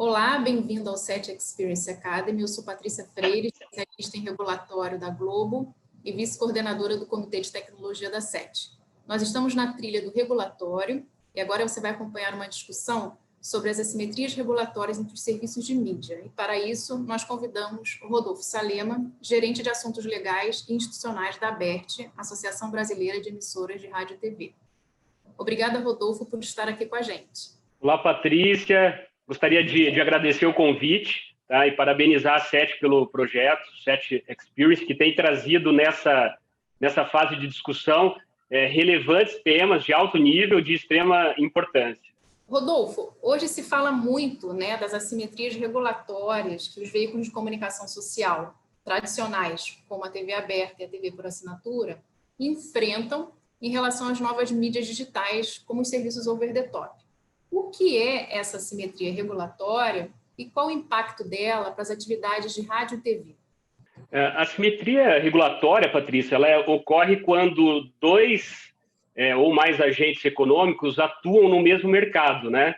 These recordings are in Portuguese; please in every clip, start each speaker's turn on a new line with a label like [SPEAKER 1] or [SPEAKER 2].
[SPEAKER 1] Olá, bem-vindo ao SET Experience Academy. Eu sou Patrícia Freire, especialista em regulatório da Globo e vice-coordenadora do Comitê de Tecnologia da SET. Nós estamos na trilha do regulatório e agora você vai acompanhar uma discussão sobre as assimetrias regulatórias entre os serviços de mídia. E para isso, nós convidamos o Rodolfo Salema, gerente de assuntos legais e institucionais da ABERT, Associação Brasileira de Emissoras de Rádio e TV. Obrigada, Rodolfo, por estar aqui com a gente.
[SPEAKER 2] Olá, Patrícia. Gostaria de agradecer o convite, tá? E parabenizar a SET pelo projeto, SET Experience, que tem trazido nessa fase de discussão relevantes temas de alto nível, de extrema importância.
[SPEAKER 1] Rodolfo, hoje se fala muito, das assimetrias regulatórias que os veículos de comunicação social tradicionais, como a TV aberta e a TV por assinatura, enfrentam em relação às novas mídias digitais, como os serviços over the top. O que é essa assimetria regulatória e qual o impacto dela para as atividades de rádio e TV?
[SPEAKER 2] A assimetria regulatória, Patrícia, ela ocorre quando dois ou mais agentes econômicos atuam no mesmo mercado, né?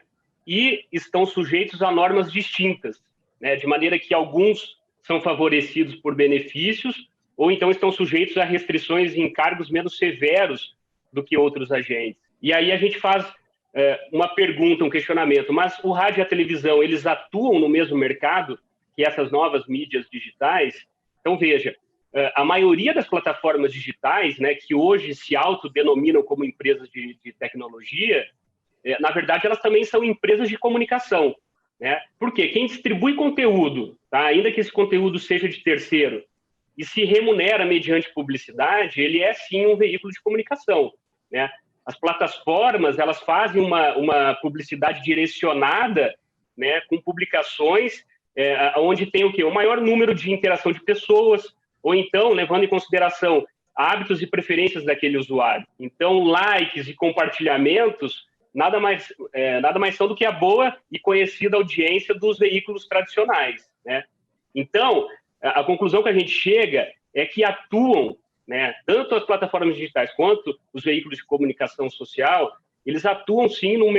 [SPEAKER 2] E estão sujeitos a normas distintas, né? De maneira que alguns são favorecidos por benefícios ou então estão sujeitos a restrições e encargos menos severos do que outros agentes. E aí a gente faz uma pergunta, um questionamento, mas o rádio e a televisão, eles atuam no mesmo mercado que essas novas mídias digitais? Então, veja, a maioria das plataformas digitais, né, que hoje se autodenominam como empresas de tecnologia, na verdade, elas também são empresas de comunicação, né? Por quê? Quem distribui conteúdo, tá? Ainda que esse conteúdo seja de terceiro, e se remunera mediante publicidade, ele é sim um veículo de comunicação, né? As plataformas, elas fazem uma publicidade direcionada, né, com publicações onde tem o quê? O maior número de interação de pessoas, ou então, levando em consideração hábitos e preferências daquele usuário. Então, likes e compartilhamentos nada mais são do que a boa e conhecida audiência dos veículos tradicionais, né? Então, a conclusão que a gente chega é que atuam, né, tanto as plataformas digitais quanto os veículos de comunicação social, eles atuam sim no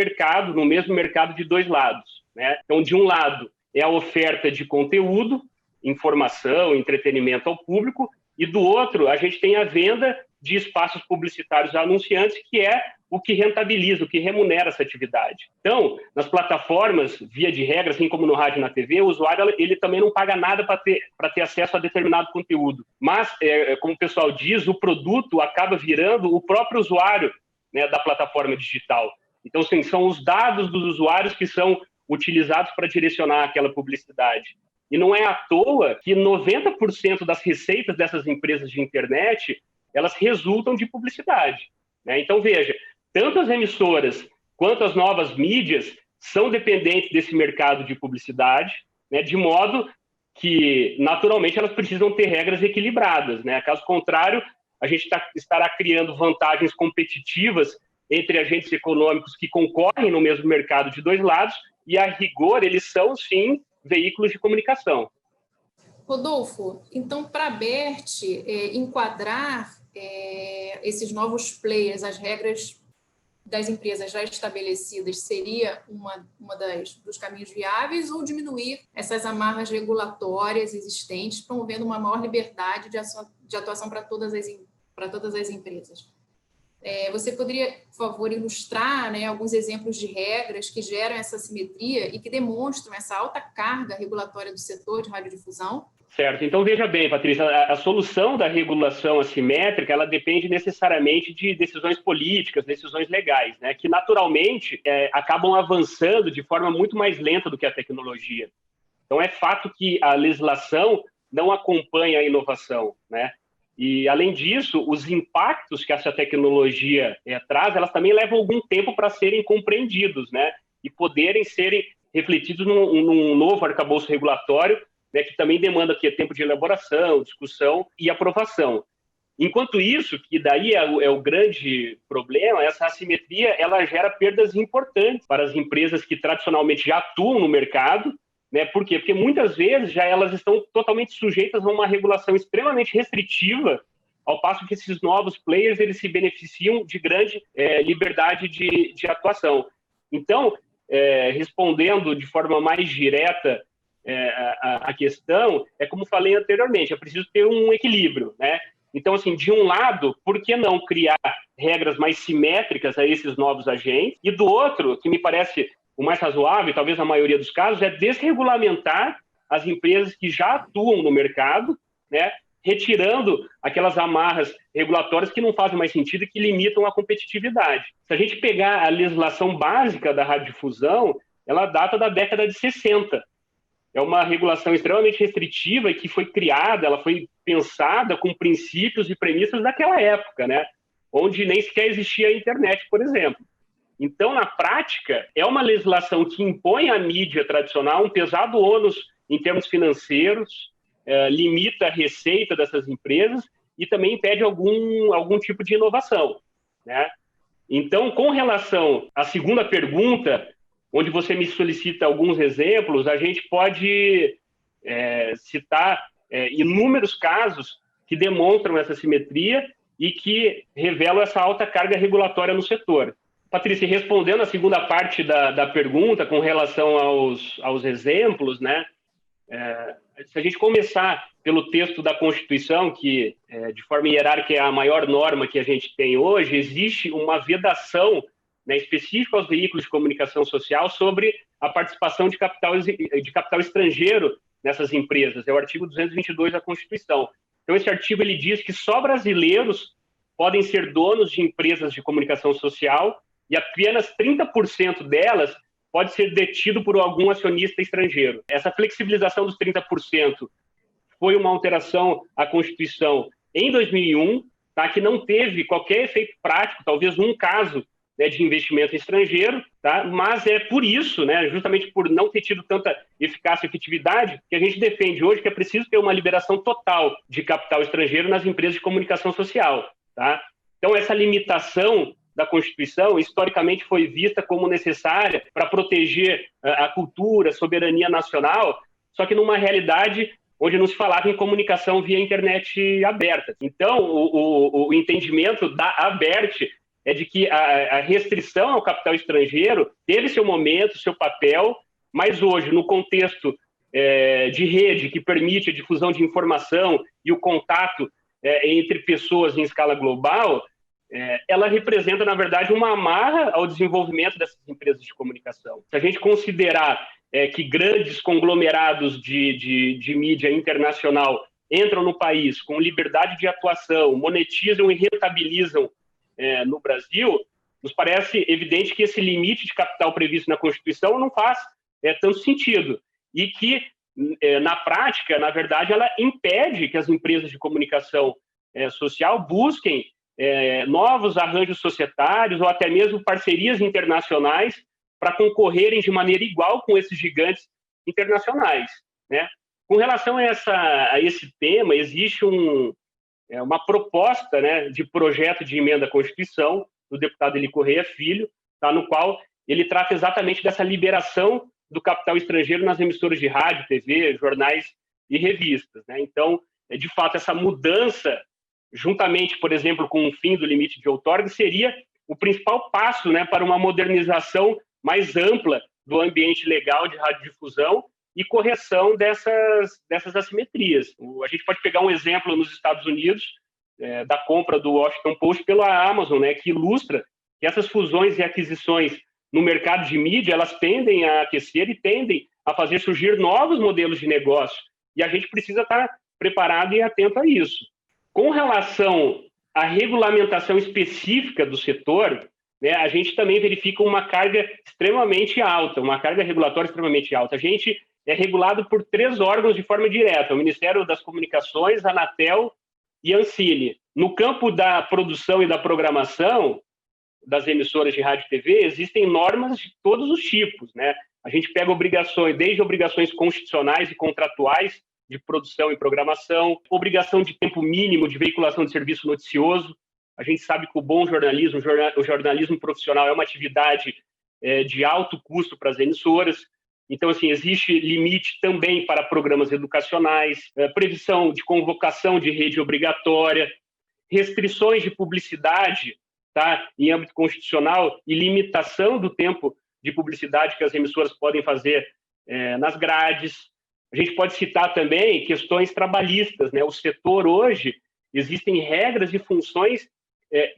[SPEAKER 2] mesmo mercado de dois lados, né? Então, de um lado é a oferta de conteúdo, informação, entretenimento ao público, e do outro a gente tem a venda de espaços publicitários a anunciantes, que é o que rentabiliza, o que remunera essa atividade. Então, nas plataformas, via de regra, assim como no rádio e na TV, o usuário ele também não paga nada para ter acesso a determinado conteúdo. Mas, como o pessoal diz, o produto acaba virando o próprio usuário, né, da plataforma digital. Então, assim, são os dados dos usuários que são utilizados para direcionar aquela publicidade. E não é à toa que 90% das receitas dessas empresas de internet, elas resultam de publicidade, né? Então, veja, tanto as emissoras quanto as novas mídias são dependentes desse mercado de publicidade, né, de modo que, naturalmente, elas precisam ter regras equilibradas, né? Caso contrário, a gente estará criando vantagens competitivas entre agentes econômicos que concorrem no mesmo mercado de dois lados e, a rigor, eles são, sim, veículos de comunicação.
[SPEAKER 1] Rodolfo, então, para a ABERT enquadrar esses novos players, as regras das empresas já estabelecidas, seria uma dos caminhos viáveis, ou diminuir essas amarras regulatórias existentes, promovendo uma maior liberdade de atuação para todas as empresas? Você poderia, por favor, ilustrar, né, alguns exemplos de regras que geram essa assimetria e que demonstram essa alta carga regulatória do setor de radiodifusão?
[SPEAKER 2] Certo. Então, veja bem, Patrícia, a solução da regulação assimétrica, ela depende necessariamente de decisões políticas, decisões legais, né, que naturalmente acabam avançando de forma muito mais lenta do que a tecnologia. Então, é fato que a legislação não acompanha a inovação, né? E, além disso, os impactos que essa tecnologia traz, elas também levam algum tempo para serem compreendidos, né? E poderem serem refletidos num novo arcabouço regulatório, né, que também demanda aqui tempo de elaboração, discussão e aprovação. Enquanto isso, que daí é o grande problema, essa assimetria ela gera perdas importantes para as empresas que tradicionalmente já atuam no mercado, né? Por quê? Porque muitas vezes já elas estão totalmente sujeitas a uma regulação extremamente restritiva, ao passo que esses novos players eles se beneficiam de grande liberdade de atuação. Então, respondendo de forma mais direta a questão, é como falei anteriormente, é preciso ter um equilíbrio, né? Então, assim, de um lado, por que não criar regras mais simétricas a esses novos agentes? E do outro, que me parece o mais razoável, talvez na maioria dos casos, é desregulamentar as empresas que já atuam no mercado, né? Retirando aquelas amarras regulatórias que não fazem mais sentido e que limitam a competitividade. Se a gente pegar a legislação básica da radiodifusão, ela data da década de 60. É uma regulação extremamente restritiva e que foi criada, ela foi pensada com princípios e premissas daquela época, né? Onde nem sequer existia a internet, por exemplo. Então, na prática, é uma legislação que impõe à mídia tradicional um pesado ônus em termos financeiros, limita a receita dessas empresas e também impede algum tipo de inovação, né? Então, com relação à segunda pergunta, onde você me solicita alguns exemplos, a gente pode citar inúmeros casos que demonstram essa simetria e que revelam essa alta carga regulatória no setor. Patrícia, respondendo a segunda parte da pergunta com relação aos exemplos, né? Se a gente começar pelo texto da Constituição, que de forma hierárquica é a maior norma que a gente tem hoje, existe uma vedação, né, específica aos veículos de comunicação social sobre a participação de capital estrangeiro nessas empresas. É o artigo 222 da Constituição. Então, esse artigo ele diz que só brasileiros podem ser donos de empresas de comunicação social e apenas 30% delas pode ser detido por algum acionista estrangeiro. Essa flexibilização dos 30% foi uma alteração à Constituição em 2001, tá, que não teve qualquer efeito prático, talvez um caso, né, de investimento estrangeiro, tá? Mas é por isso, né, justamente por não ter tido tanta eficácia e efetividade, que a gente defende hoje que é preciso ter uma liberação total de capital estrangeiro nas empresas de comunicação social. Tá? Então, essa limitação da Constituição, historicamente, foi vista como necessária para proteger a cultura, a soberania nacional, só que numa realidade onde não se falava em comunicação via internet aberta. Então, o entendimento da ABERT é de que a restrição ao capital estrangeiro teve seu momento, seu papel, mas hoje, no contexto de rede que permite a difusão de informação e o contato entre pessoas em escala global, ela representa, na verdade, uma amarra ao desenvolvimento dessas empresas de comunicação. Se a gente considerar que grandes conglomerados de mídia internacional entram no país com liberdade de atuação, monetizam e rentabilizam no Brasil, nos parece evidente que esse limite de capital previsto na Constituição não faz tanto sentido e que, na prática, na verdade, ela impede que as empresas de comunicação social busquem novos arranjos societários ou até mesmo parcerias internacionais para concorrerem de maneira igual com esses gigantes internacionais, né? Com relação a esse tema, existe uma proposta, né, de projeto de emenda à Constituição do deputado Eli Correia Filho, tá, no qual ele trata exatamente dessa liberação do capital estrangeiro nas emissoras de rádio, TV, jornais e revistas, né? Então, de fato, essa mudança, juntamente, por exemplo, com o fim do limite de outorga, seria o principal passo, né, para uma modernização mais ampla do ambiente legal de radiodifusão e correção dessas assimetrias. A gente pode pegar um exemplo nos Estados Unidos, da compra do Washington Post pela Amazon, né, que ilustra que essas fusões e aquisições no mercado de mídia, elas tendem a aquecer e tendem a fazer surgir novos modelos de negócio. E a gente precisa estar preparado e atento a isso. Com relação à regulamentação específica do setor, né, a gente também verifica uma carga extremamente alta, uma carga regulatória extremamente alta. A gente é regulado por 3 órgãos de forma direta: o Ministério das Comunicações, a Anatel e a Ancine. No campo da produção e da programação das emissoras de rádio e TV, existem normas de todos os tipos, né? A gente pega obrigações, desde obrigações constitucionais e contratuais de produção e programação, obrigação de tempo mínimo de veiculação de serviço noticioso. A gente sabe que o bom jornalismo, o jornalismo profissional, é uma atividade de alto custo para as emissoras. Então, assim, existe limite também para programas educacionais, previsão de convocação de rede obrigatória, restrições de publicidade, tá, em âmbito constitucional e limitação do tempo de publicidade que as emissoras podem fazer nas grades. A gente pode citar também questões trabalhistas, né? O setor hoje, existem regras e funções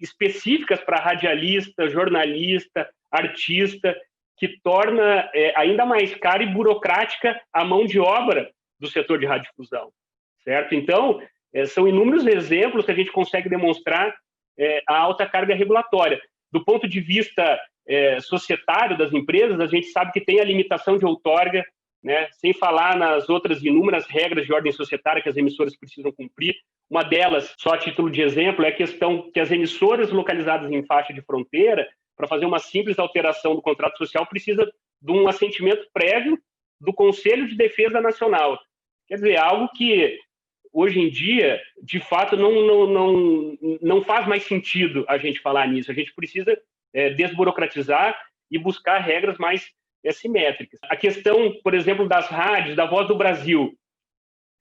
[SPEAKER 2] específicas para radialista, jornalista, artista, que torna ainda mais cara e burocrática a mão de obra do setor de radiodifusão, certo? Então, são inúmeros exemplos que a gente consegue demonstrar a alta carga regulatória. Do ponto de vista societário das empresas, a gente sabe que tem a limitação de outorga, né? Sem falar nas outras inúmeras regras de ordem societária que as emissoras precisam cumprir. Uma delas, só a título de exemplo, é a questão que as emissoras localizadas em faixa de fronteira, para fazer uma simples alteração do contrato social, precisa de um assentimento prévio do Conselho de Defesa Nacional. Quer dizer, algo que hoje em dia, de fato, não faz mais sentido a gente falar nisso. A gente precisa desburocratizar e buscar regras mais simétricas. A questão, por exemplo, das rádios, da Voz do Brasil,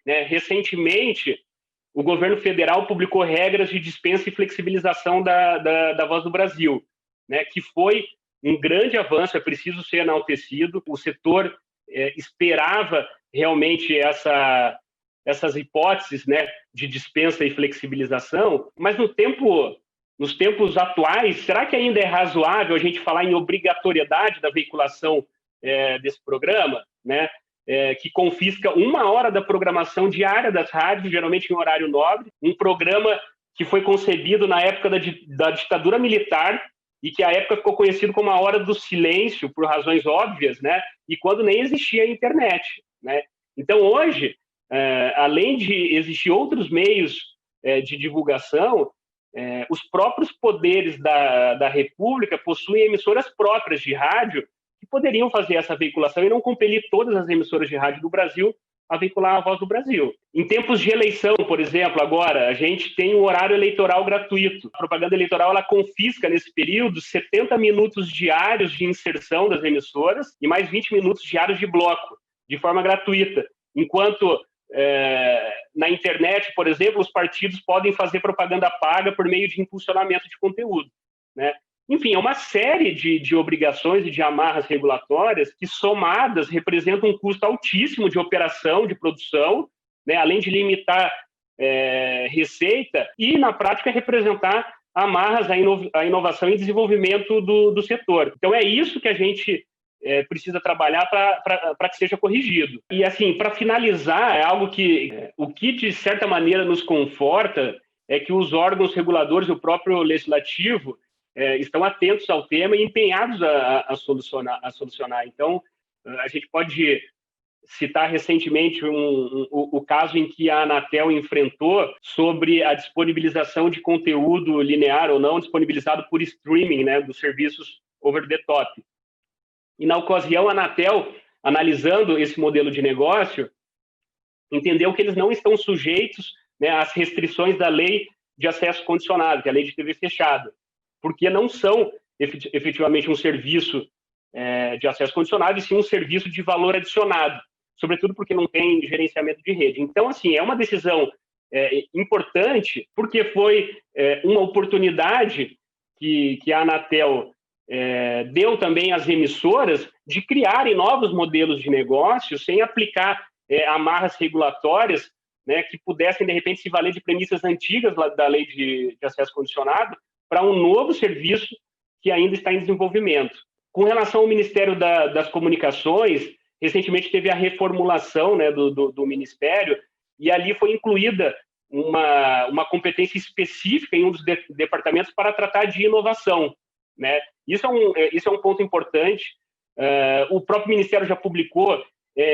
[SPEAKER 2] né? Recentemente, o governo federal publicou regras de dispensa e flexibilização da Voz do Brasil, né? Que foi um grande avanço, é preciso ser enaltecido. O setor esperava realmente essas hipóteses, né, de dispensa e flexibilização, mas nos tempos atuais, será que ainda é razoável a gente falar em obrigatoriedade da veiculação desse programa, né, que confisca 1 hora da programação diária das rádios, geralmente em horário nobre, um programa que foi concebido na época da ditadura militar e que à época ficou conhecido como a Hora do Silêncio, por razões óbvias, né, e quando nem existia a internet, né? Então, hoje, além de existir outros meios de divulgação, os próprios poderes da República possuem emissoras próprias de rádio que poderiam fazer essa veiculação e não compelir todas as emissoras de rádio do Brasil a veicular a Voz do Brasil. Em tempos de eleição, por exemplo, agora, a gente tem um horário eleitoral gratuito. A propaganda eleitoral, ela confisca, nesse período, 70 minutos diários de inserção das emissoras e mais 20 minutos diários de bloco, de forma gratuita. Enquanto na internet, por exemplo, os partidos podem fazer propaganda paga por meio de impulsionamento de conteúdo, né? Enfim, é uma série de obrigações e de amarras regulatórias que, somadas, representam um custo altíssimo de operação, de produção, né? Além de limitar receita e, na prática, representar amarras à inovação e desenvolvimento do setor. Então, é isso que a gente precisa trabalhar para que seja corrigido. E, assim, para finalizar, é algo que, o que, de certa maneira, nos conforta é que os órgãos reguladores e o próprio legislativo estão atentos ao tema e empenhados a solucionar. Então, a gente pode citar recentemente o caso em que a Anatel enfrentou sobre a disponibilização de conteúdo linear ou não disponibilizado por streaming, né, dos serviços over the top. E, na ocasião, a Anatel, analisando esse modelo de negócio, entendeu que eles não estão sujeitos, né, às restrições da Lei de Acesso Condicionado, que é a Lei de TV Fechada, porque não são efetivamente um serviço de acesso condicionado, e sim um serviço de valor adicionado, sobretudo porque não tem gerenciamento de rede. Então, assim, é uma decisão importante, porque foi uma oportunidade que a Anatel deu também às emissoras de criarem novos modelos de negócio sem aplicar amarras regulatórias, né, que pudessem, de repente, se valer de premissas antigas da Lei de Acesso Condicionado para um novo serviço que ainda está em desenvolvimento. Com relação ao Ministério das Comunicações, recentemente teve a reformulação, né, do Ministério, e ali foi incluída uma competência específica em um dos departamentos para tratar de inovação, né? Isso é um ponto importante. O próprio Ministério já publicou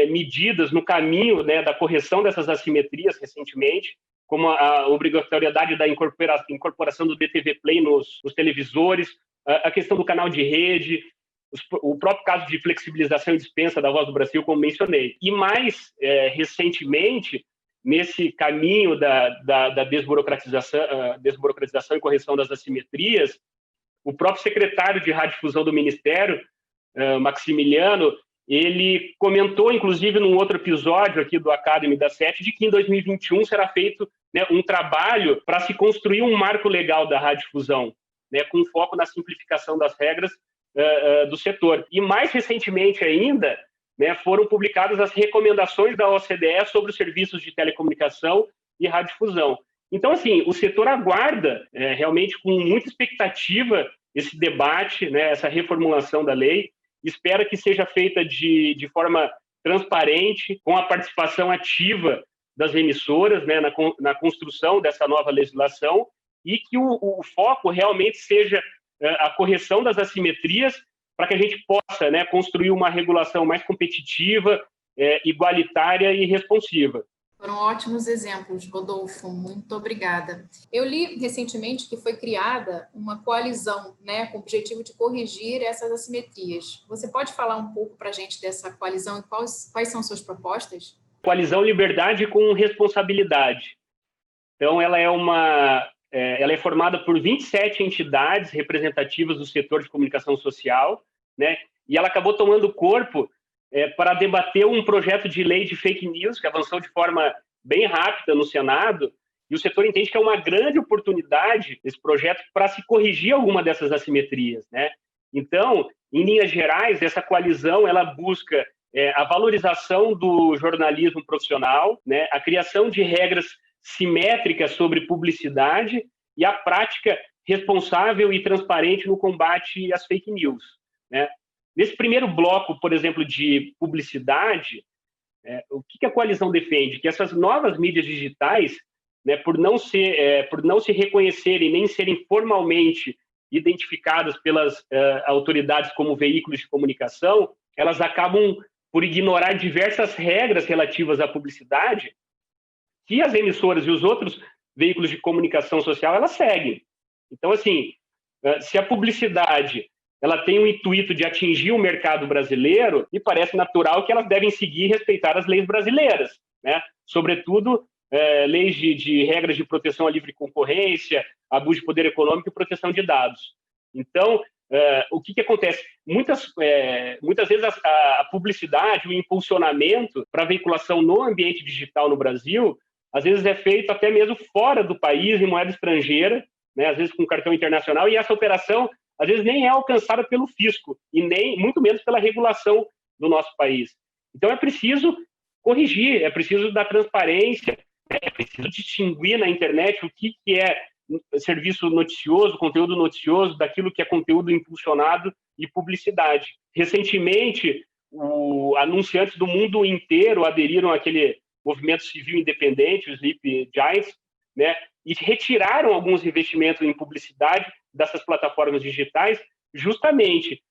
[SPEAKER 2] medidas no caminho, né, da correção dessas assimetrias recentemente, como a obrigatoriedade da incorporação do DTV Play nos televisores, a questão do canal de rede, o próprio caso de flexibilização e dispensa da Voz do Brasil, como mencionei. E mais recentemente, nesse caminho da desburocratização e correção das assimetrias, o próprio secretário de Radiodifusão do Ministério, Maximiliano, ele comentou, inclusive, num outro episódio aqui do Academy da SET, de que em 2021 será feito, né, um trabalho para se construir um marco legal da radiodifusão, né, com foco na simplificação das regras do setor. E mais recentemente ainda, né, foram publicadas as recomendações da OCDE sobre os serviços de telecomunicação e radiodifusão. Então, assim, o setor aguarda realmente com muita expectativa esse debate, né, essa reformulação da lei, espera que seja feita de forma transparente, com a participação ativa das emissoras, né, na construção dessa nova legislação, e que o foco realmente seja a correção das assimetrias para que a gente possa, né, construir uma regulação mais competitiva, igualitária e responsiva.
[SPEAKER 1] Foram ótimos exemplos, Rodolfo. Muito obrigada. Eu li recentemente que foi criada uma coalizão, né, com o objetivo de corrigir essas assimetrias. Você pode falar um pouco para a gente dessa coalizão e quais são suas propostas?
[SPEAKER 2] Coalizão Liberdade com Responsabilidade. Então, ela é formada por 27 entidades representativas do setor de comunicação social, né? E ela acabou tomando corpo para debater um projeto de lei de fake news que avançou de forma bem rápida no Senado, e o setor entende que é uma grande oportunidade esse projeto para se corrigir alguma dessas assimetrias, né? Então, em linhas gerais, essa coalizão ela busca a valorização do jornalismo profissional, né? A criação de regras simétricas sobre publicidade e a prática responsável e transparente no combate às fake news, né? Nesse primeiro bloco, por exemplo, de publicidade, o que a coalizão defende? Que essas novas mídias digitais, né, por não se reconhecerem nem serem formalmente identificadas pelas autoridades como veículos de comunicação, elas acabam por ignorar diversas regras relativas à publicidade que as emissoras e os outros veículos de comunicação social elas seguem. Então, assim, se a publicidade ela tem o intuito de atingir o mercado brasileiro, me parece natural que elas devem seguir e respeitar as leis brasileiras, né? Sobretudo, leis de regras de proteção à livre concorrência, abuso de poder econômico e proteção de dados. Então, o que acontece? Muitas vezes a publicidade, o impulsionamento para a veiculação no ambiente digital no Brasil, às vezes é feito até mesmo fora do país, em moeda estrangeira, né? Às vezes com cartão internacional, e essa operação às vezes nem é alcançada pelo fisco e nem muito menos pela regulação do nosso país. Então é preciso corrigir, é preciso dar transparência, é preciso distinguir na internet o que é serviço noticioso, conteúdo noticioso, daquilo que é conteúdo impulsionado e publicidade. Recentemente, anunciantes do mundo inteiro aderiram àquele movimento civil independente, o Sleep Giants, né, e retiraram alguns investimentos em publicidade dessas plataformas digitais, justamente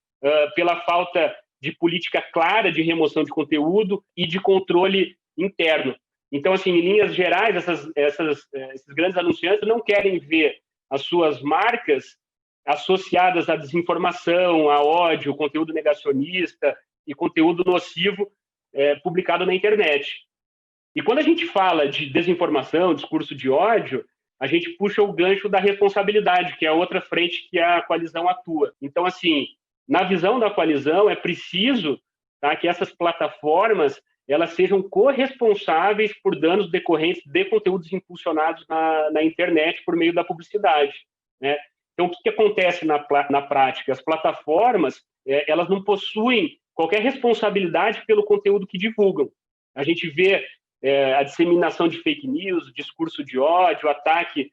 [SPEAKER 2] pela falta de política clara de remoção de conteúdo e de controle interno. Então, assim, em linhas gerais, esses grandes anunciantes não querem ver as suas marcas associadas à desinformação, a ódio, conteúdo negacionista e conteúdo nocivo publicado na internet. E quando a gente fala de desinformação, discurso de ódio, a gente puxa o gancho da responsabilidade, que é a outra frente que a coalizão atua. Então, assim, na visão da coalizão, é preciso, tá, que essas plataformas elas sejam corresponsáveis por danos decorrentes de conteúdos impulsionados na internet por meio da publicidade, né? Então, o que acontece na prática? As plataformas elas não possuem qualquer responsabilidade pelo conteúdo que divulgam. A gente vê a disseminação de fake news, o discurso de ódio, o ataque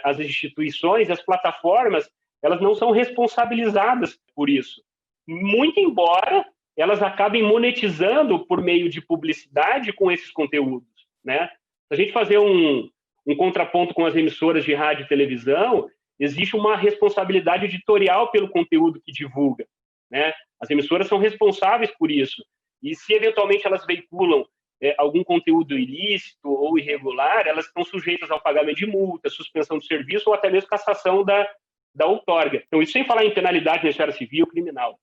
[SPEAKER 2] às instituições, as plataformas, elas não são responsabilizadas por isso. Muito embora elas acabem monetizando por meio de publicidade com esses conteúdos, né? Se a gente fazer um contraponto com as emissoras de rádio e televisão, existe uma responsabilidade editorial pelo conteúdo que divulga, né? As emissoras são responsáveis por isso. E se eventualmente elas veiculam algum conteúdo ilícito ou irregular, elas estão sujeitas ao pagamento de multa, suspensão de serviço ou até mesmo cassação da outorga. Então, isso sem falar em penalidade na esfera civil ou criminal.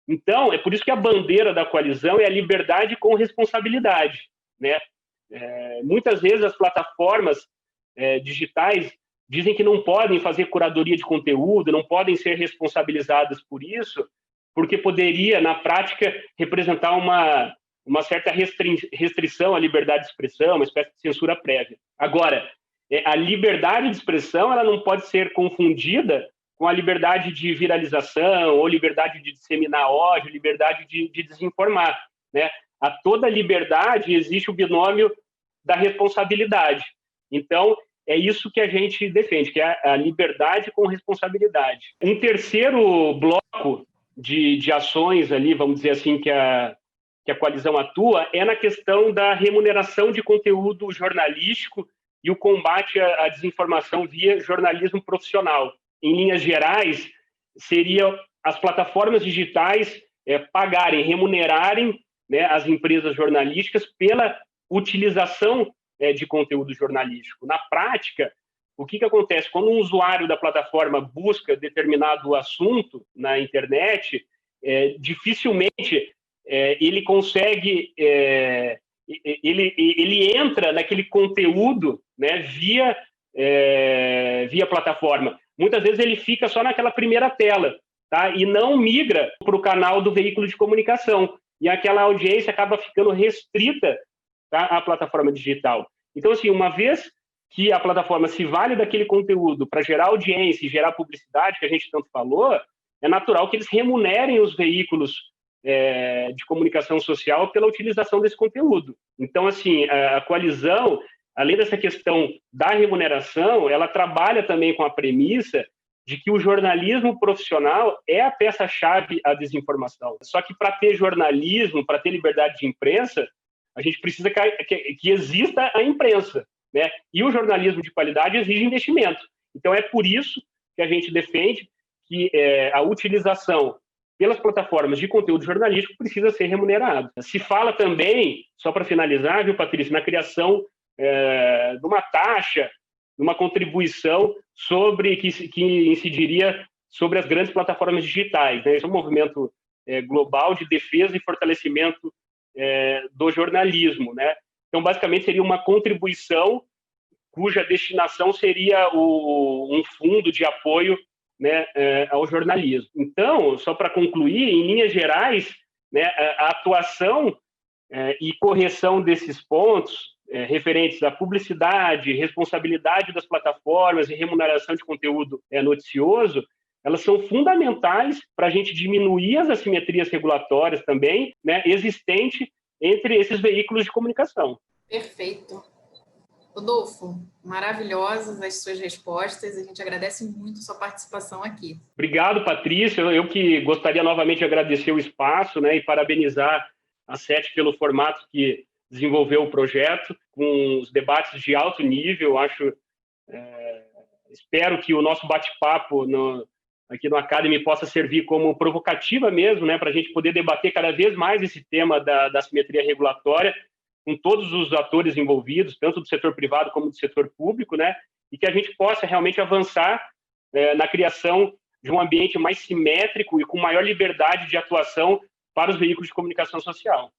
[SPEAKER 2] Então, é por isso que a bandeira da coalizão é a liberdade com responsabilidade, né? Muitas vezes as plataformas digitais dizem que não podem fazer curadoria de conteúdo, não podem ser responsabilizadas por isso, porque poderia, na prática, representar uma certa restrição à liberdade de expressão, uma espécie de censura prévia. Agora, a liberdade de expressão ela não pode ser confundida com a liberdade de viralização, ou liberdade de disseminar ódio, liberdade de desinformar, né? A toda liberdade existe o binômio da responsabilidade. Então, é isso que a gente defende, que é a liberdade com responsabilidade. Um terceiro bloco de ações ali, vamos dizer assim, que a coalizão atua, é na questão da remuneração de conteúdo jornalístico e o combate à desinformação via jornalismo profissional. Em linhas gerais, seria as plataformas digitais pagarem, remunerarem, né, as empresas jornalísticas pela utilização de conteúdo jornalístico. Na prática, o que acontece? Quando um usuário da plataforma busca determinado assunto na internet, dificilmente ele consegue, ele entra naquele conteúdo, né, via plataforma. Muitas vezes ele fica só naquela primeira tela, tá? E não migra para o canal do veículo de comunicação. E aquela audiência acaba ficando restrita, tá, à plataforma digital. Então, assim, uma vez que a plataforma se vale daquele conteúdo para gerar audiência e gerar publicidade, que a gente tanto falou, é natural que eles remunerem os veículos de comunicação social pela utilização desse conteúdo. Então, assim, a coalizão, além dessa questão da remuneração, ela trabalha também com a premissa de que o jornalismo profissional é a peça-chave à desinformação. Só que para ter jornalismo, para ter liberdade de imprensa, a gente precisa que exista a imprensa, né? E o jornalismo de qualidade exige investimento. Então, é por isso que a gente defende que a utilização pelas plataformas de conteúdo jornalístico precisa ser remunerado. Se fala também, só para finalizar, viu, Patrícia, na criação de uma taxa, de uma contribuição que incidiria sobre as grandes plataformas digitais, né? Esse é um movimento global de defesa e fortalecimento do jornalismo, né? Então, basicamente, seria uma contribuição cuja destinação seria um fundo de apoio, né, ao jornalismo. Então, só para concluir, em linhas gerais, né, a atuação e correção desses pontos referentes à publicidade, responsabilidade das plataformas e remuneração de conteúdo noticioso, elas são fundamentais para a gente diminuir as assimetrias regulatórias também, né, existentes entre esses veículos de comunicação.
[SPEAKER 1] Perfeito. Rodolfo, maravilhosas as suas respostas. A gente agradece muito a sua participação aqui.
[SPEAKER 2] Obrigado, Patrícia. Eu que gostaria novamente de agradecer o espaço, né, e parabenizar a SET pelo formato que desenvolveu o projeto, com os debates de alto nível. Espero que o nosso bate-papo aqui no Academy possa servir como provocativa mesmo, né, para a gente poder debater cada vez mais esse tema da assimetria regulatória, com todos os atores envolvidos, tanto do setor privado como do setor público, né, e que a gente possa realmente avançar na criação de um ambiente mais simétrico e com maior liberdade de atuação para os veículos de comunicação social.